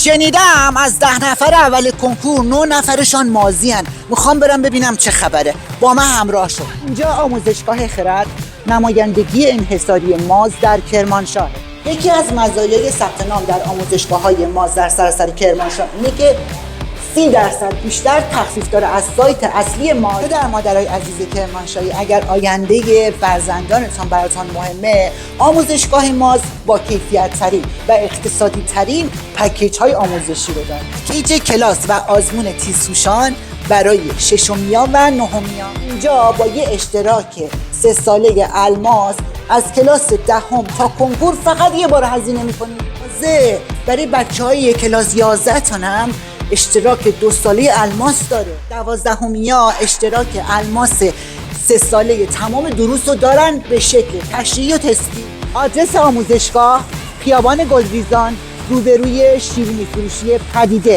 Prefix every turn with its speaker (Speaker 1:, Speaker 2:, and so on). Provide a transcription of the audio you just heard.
Speaker 1: شنیدم از 10 نفر اول کنکور 9 نفرشان مازی هن. میخوام برم ببینم چه خبره. با من همراه شد. اینجا آموزشگاه خرد نمایندگی انحصاری ماز در کرمانشاه. یکی از مزایای ثبت نام در آموزشگاه‌های ماز در سراسر کرمانشاه اینه که 30% بیشتر تخفیف داره از سایت اصلی ماز. در مادرای عزیز کرمانشاهی، اگر آینده فرزندانتان براتان مهمه، آموزشگاه ماز با کیفیت ترین و اقتصادی ترین پکیج های آموزشی رو داره. پکیج کلاس و آزمون تیزهوشان برای ششمیا و نهمیا. اینجا با یه اشتراک 3 ساله الماس از کلاس 10 تا کنکور فقط یه بار هزینه می‌کنید. برای بچه‌های کلاس 11 تا هم اشتراک 2 ساله الماس داره. 12میا اشتراک الماس 3 ساله تمام دروس رو دارن به شکل تشریحی و تستی. آدرس آموزشگاه خیابان گلریزان روبروی شیرینی فروشی پدیده.